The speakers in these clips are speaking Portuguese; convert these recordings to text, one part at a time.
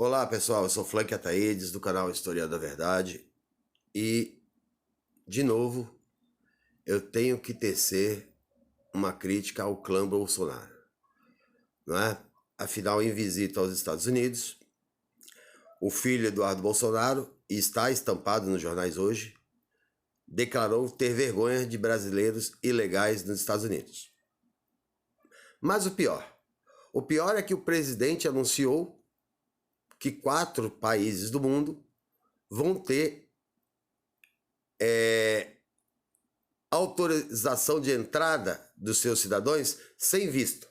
Olá pessoal, eu sou Flank Ataídes do canal História da Verdade e, de novo, eu tenho que tecer uma crítica ao clã Bolsonaro, não é? Afinal, em visita aos Estados Unidos, o filho Eduardo Bolsonaro, e está estampado nos jornais hoje, declarou ter vergonha de brasileiros ilegais nos Estados Unidos. Mas o pior é que o presidente anunciou que 4 países do mundo vão ter autorização de entrada dos seus cidadãos sem visto.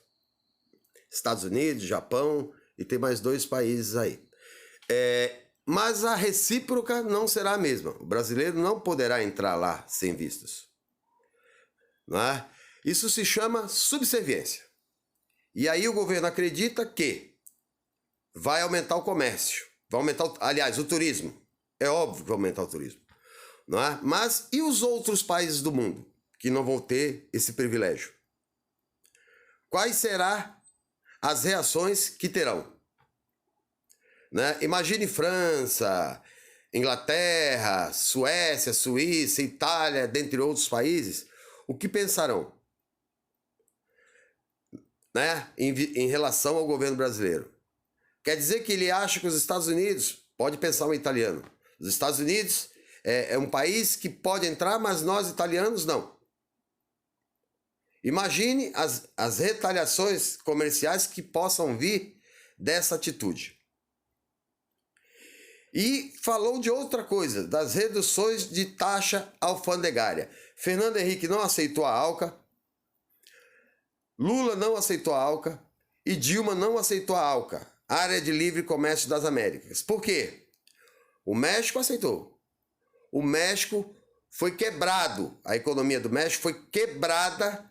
Estados Unidos, Japão e tem mais 2 países aí. Mas a recíproca não será a mesma. O brasileiro não poderá entrar lá sem vistos. Não é? Isso se chama subserviência. E aí o governo acredita que vai aumentar o comércio, vai aumentar, o turismo. É óbvio que vai aumentar o turismo. Não é? Mas e os outros países do mundo que não vão ter esse privilégio? Quais serão as reações que terão? Né? Imagine França, Inglaterra, Suécia, Suíça, Itália, dentre outros países. O que pensarão? Né? Em relação ao governo brasileiro. Quer dizer que ele acha que os Estados Unidos, pode pensar um italiano, os Estados Unidos é um país que pode entrar, mas nós italianos não. Imagine as retaliações comerciais que possam vir dessa atitude. E falou de outra coisa, das reduções de taxa alfandegária. Fernando Henrique não aceitou a ALCA, Lula não aceitou a ALCA e Dilma não aceitou a ALCA. Área de Livre Comércio das Américas. Por quê? O México aceitou. O México foi quebrado. A economia do México foi quebrada.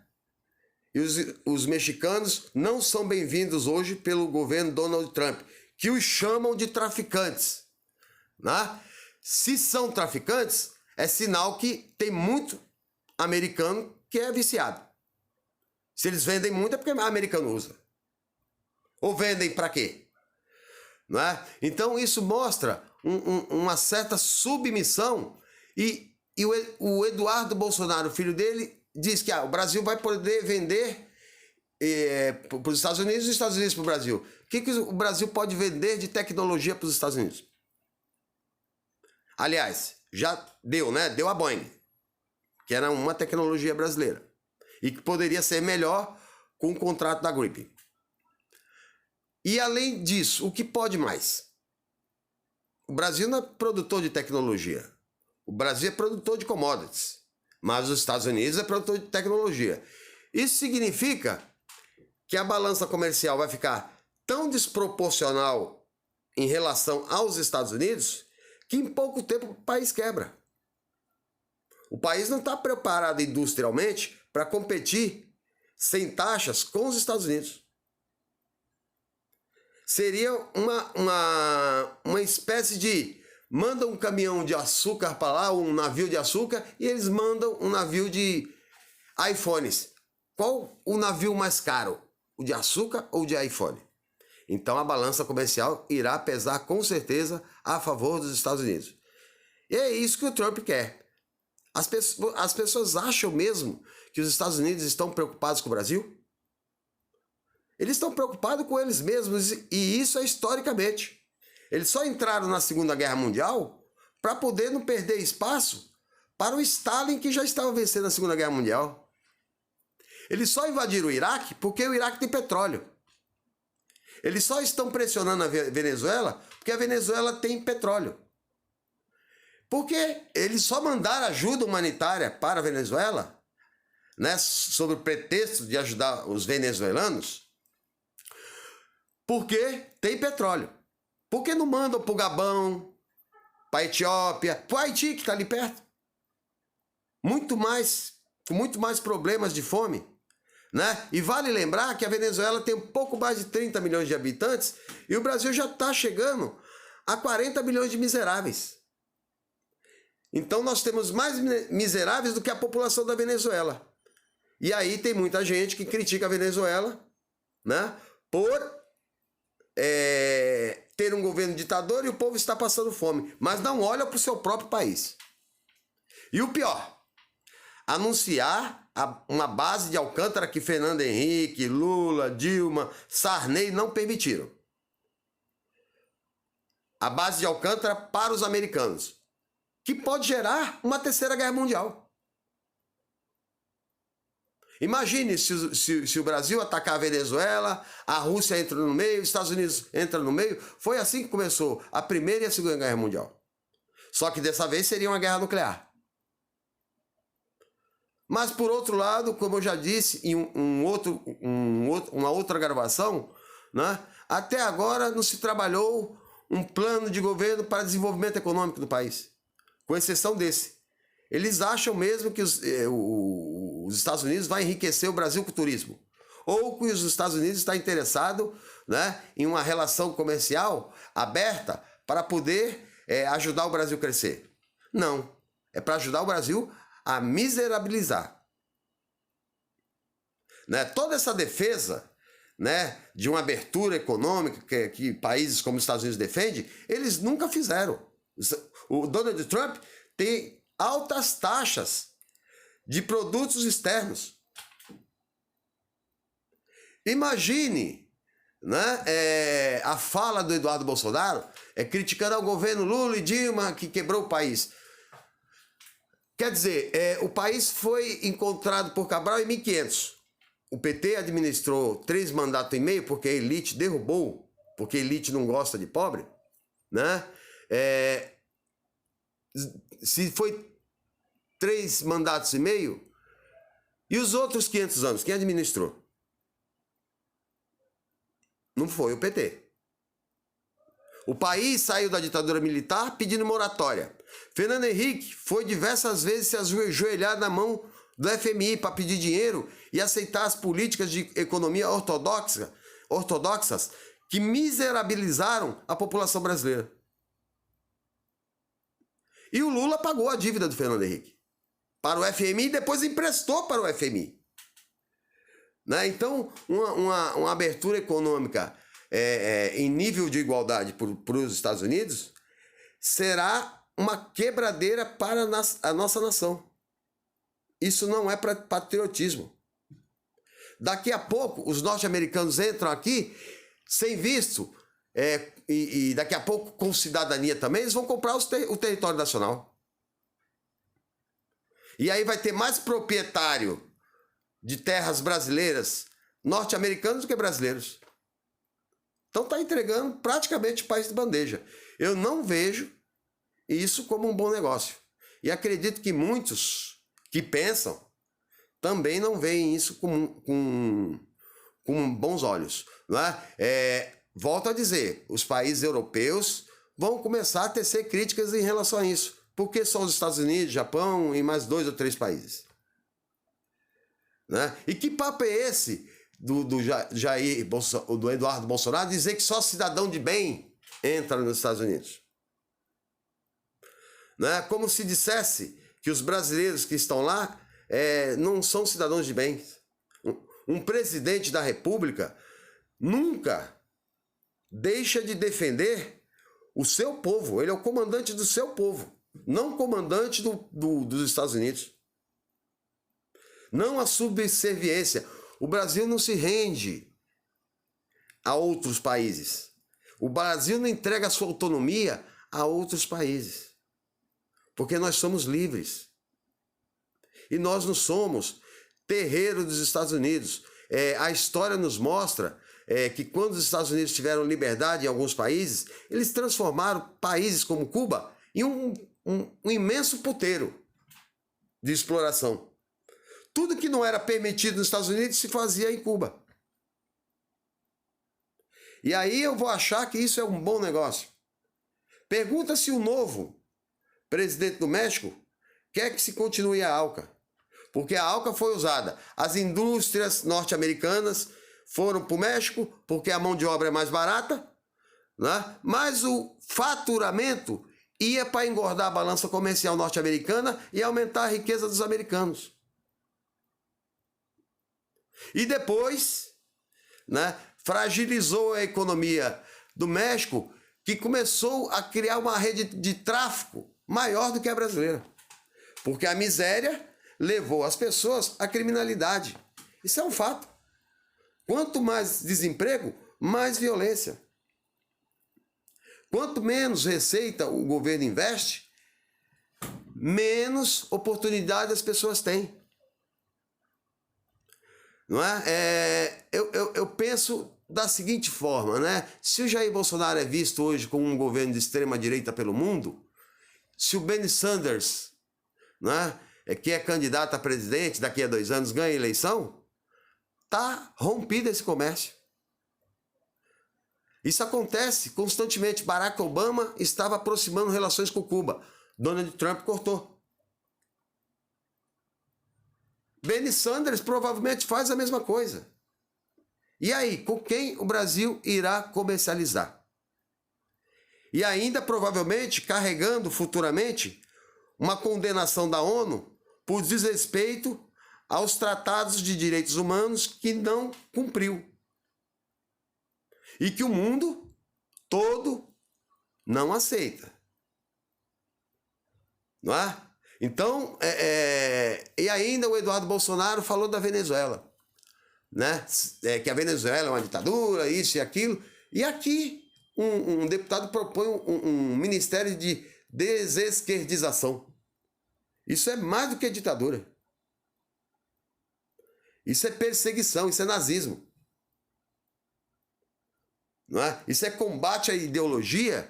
E os mexicanos não são bem-vindos hoje pelo governo Donald Trump, que os chamam de traficantes. Né? Se são traficantes, é sinal que tem muito americano que é viciado. Se eles vendem muito é porque o americano usa. Ou vendem para quê? Não é? Então isso mostra uma certa submissão e o Eduardo Bolsonaro, filho dele, diz que o Brasil vai poder vender para os Estados Unidos e os Estados Unidos para o Brasil. O que o Brasil pode vender de tecnologia para os Estados Unidos? Aliás, já deu, né? Deu a Boeing, que era uma tecnologia brasileira e que poderia ser melhor com o contrato da Gripen. E além disso, o que pode mais? O Brasil não é produtor de tecnologia. O Brasil é produtor de commodities. Mas os Estados Unidos é produtor de tecnologia. Isso significa que a balança comercial vai ficar tão desproporcional em relação aos Estados Unidos que em pouco tempo o país quebra. O país não está preparado industrialmente para competir sem taxas com os Estados Unidos. Seria uma espécie de... Manda um caminhão de açúcar para lá, um navio de açúcar, e eles mandam um navio de iPhones. Qual o navio mais caro? O de açúcar ou o de iPhone? Então a balança comercial irá pesar com certeza a favor dos Estados Unidos. E é isso que o Trump quer. As pessoas acham mesmo que os Estados Unidos estão preocupados com o Brasil? Eles estão preocupados com eles mesmos, e isso é historicamente. Eles só entraram na Segunda Guerra Mundial para poder não perder espaço para o Stalin, que já estava vencendo a Segunda Guerra Mundial. Eles só invadiram o Iraque porque o Iraque tem petróleo. Eles só estão pressionando a Venezuela porque a Venezuela tem petróleo. Porque eles só mandaram ajuda humanitária para a Venezuela, né, sob o pretexto de ajudar os venezuelanos, porque tem petróleo. Por que não mandam para o Gabão, para a Etiópia, para o Haiti, que está ali perto? Com muito mais problemas de fome. Né? E vale lembrar que a Venezuela tem um pouco mais de 30 milhões de habitantes e o Brasil já está chegando a 40 milhões de miseráveis. Então nós temos mais miseráveis do que a população da Venezuela. E aí tem muita gente que critica a Venezuela, né, por ter um governo ditador e o povo está passando fome, mas não olha para o seu próprio país. E o pior, anunciar uma base de Alcântara que Fernando Henrique, Lula, Dilma, Sarney não permitiram. A base de Alcântara para os americanos, que pode gerar uma terceira guerra mundial. Imagine se o Brasil atacar a Venezuela, a Rússia entra no meio, os Estados Unidos entra no meio. Foi assim que começou a Primeira e a Segunda Guerra Mundial. Só que dessa vez seria uma guerra nuclear. Mas, por outro lado, como eu já disse em uma outra gravação, né, até agora não se trabalhou um plano de governo para desenvolvimento econômico do país, com exceção desse. Eles acham mesmo que os Estados Unidos vai enriquecer o Brasil com o turismo, ou que os Estados Unidos está interessado, né, em uma relação comercial aberta para poder ajudar o Brasil a crescer. Não, é para ajudar o Brasil a miserabilizar. Né? Toda essa defesa, né, de uma abertura econômica que países como os Estados Unidos defendem, eles nunca fizeram. O Donald Trump tem altas taxas de produtos externos. Imagine, né, a fala do Eduardo Bolsonaro criticando o governo Lula e Dilma que quebrou o país. Quer dizer, o país foi encontrado por Cabral em 1500. O PT administrou 3 mandatos e meio porque a elite derrubou, porque a elite não gosta de pobre, né? Se foi 3 mandatos e meio, e os outros 500 anos, quem administrou? Não foi o PT. O país saiu da ditadura militar pedindo moratória. Fernando Henrique foi diversas vezes se ajoelhar na mão do FMI para pedir dinheiro e aceitar as políticas de economia ortodoxas que miserabilizaram a população brasileira. E o Lula pagou a dívida do Fernando Henrique para o FMI e depois emprestou para o FMI. Né? Então, uma abertura econômica em nível de igualdade para os Estados Unidos será uma quebradeira para a nossa nação. Isso não é para patriotismo. Daqui a pouco, os norte-americanos entram aqui sem visto, e daqui a pouco, com cidadania também, eles vão comprar o território nacional. E aí vai ter mais proprietário de terras brasileiras norte-americanos do que brasileiros. Então está entregando praticamente o país de bandeja. Eu não vejo isso como um bom negócio. E acredito que muitos que pensam também não veem isso com bons olhos. Não é? Volto a dizer, os países europeus vão começar a tecer críticas em relação a isso. Porque só os Estados Unidos, Japão e mais 2 ou 3 países. Né? E que papo é esse do Eduardo Bolsonaro dizer que só cidadão de bem entra nos Estados Unidos? Né? Como se dissesse que os brasileiros que estão lá não são cidadãos de bem. Um presidente da República nunca deixa de defender o seu povo. Ele é o comandante do seu povo, não comandante dos Estados Unidos. Não a subserviência. O Brasil não se rende a outros países. O Brasil não entrega a sua autonomia a outros países. Porque nós somos livres. E nós não somos terreiro dos Estados Unidos. A história nos mostra que quando os Estados Unidos tiveram liberdade em alguns países, eles transformaram países como Cuba em um imenso puteiro de exploração. Tudo que não era permitido nos Estados Unidos se fazia em Cuba. E aí eu vou achar que isso é um bom negócio. Pergunta se o novo presidente do México quer que se continue a ALCA. Porque a ALCA foi usada. As indústrias norte-americanas foram para o México porque a mão de obra é mais barata, né? Mas o faturamento ia para engordar a balança comercial norte-americana e aumentar a riqueza dos americanos. E depois, né, fragilizou a economia do México, que começou a criar uma rede de tráfico maior do que a brasileira. Porque a miséria levou as pessoas à criminalidade. Isso é um fato. Quanto mais desemprego, mais violência. Quanto menos receita o governo investe, menos oportunidade as pessoas têm. Não é? Eu penso da seguinte forma, né? Se o Jair Bolsonaro é visto hoje como um governo de extrema-direita pelo mundo, se o Bernie Sanders, né, que é candidato a presidente, daqui a 2 anos ganha a eleição, está rompido esse comércio. Isso acontece constantemente. Barack Obama estava aproximando relações com Cuba. Donald Trump cortou. Bernie Sanders provavelmente faz a mesma coisa. E aí, com quem o Brasil irá comercializar? E ainda, provavelmente, carregando futuramente uma condenação da ONU por desrespeito aos tratados de direitos humanos que não cumpriu. E que o mundo todo não aceita. Não é? Então, e ainda o Eduardo Bolsonaro falou da Venezuela, né? Que a Venezuela é uma ditadura, isso e aquilo. E aqui um deputado propõe um ministério de desesquerdização. Isso é mais do que ditadura. Isso é perseguição, isso é nazismo. Não é? Isso é combate à ideologia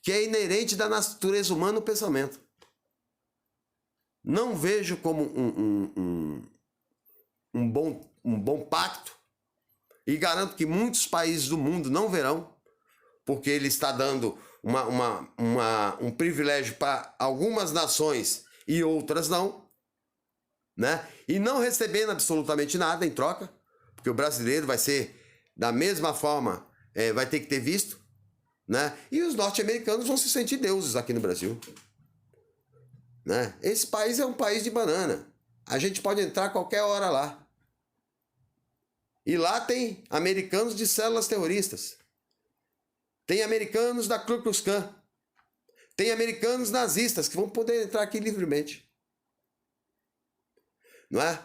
que é inerente da natureza humana no pensamento. Não vejo como um bom pacto, e garanto que muitos países do mundo não verão, porque ele está dando um privilégio para algumas nações e outras não, né? E não recebendo absolutamente nada em troca, porque o brasileiro vai ser da mesma forma, vai ter que ter visto, né? E os norte-americanos vão se sentir deuses aqui no Brasil. Né? Esse país é um país de banana. A gente pode entrar a qualquer hora lá. E lá tem americanos de células terroristas. Tem americanos da Ku Klux Klan. Tem americanos nazistas que vão poder entrar aqui livremente. Não é?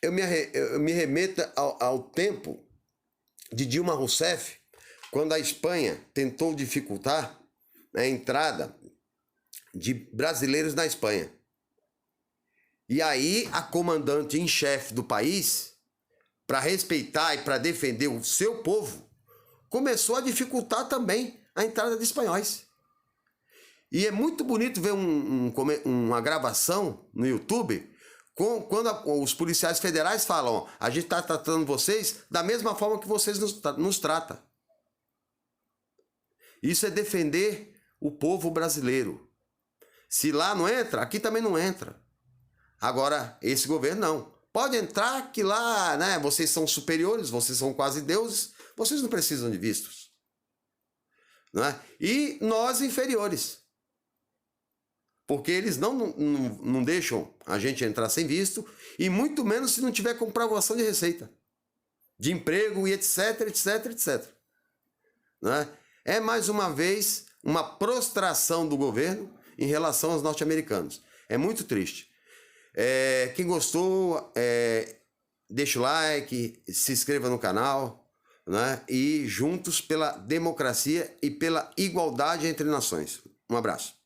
Eu me remeto ao tempo de Dilma Rousseff, quando a Espanha tentou dificultar a entrada de brasileiros na Espanha. E aí a comandante em chefe do país, para respeitar e para defender o seu povo, começou a dificultar também a entrada de espanhóis. E é muito bonito ver uma gravação no YouTube quando os policiais federais falam: a gente está tratando vocês da mesma forma que vocês nos tratam. Isso é defender o povo brasileiro. Se lá não entra, aqui também não entra. Agora, esse governo não. Pode entrar que lá, né, vocês são superiores, vocês são quase deuses, vocês não precisam de vistos. Não é? E nós inferiores. Porque eles não deixam a gente entrar sem visto, e muito menos se não tiver comprovação de receita, de emprego e etc, etc, etc. Não é? É mais uma vez uma prostração do governo em relação aos norte-americanos. É muito triste. Quem gostou, deixa o like, se inscreva no canal, né? E juntos pela democracia e pela igualdade entre nações. Um abraço.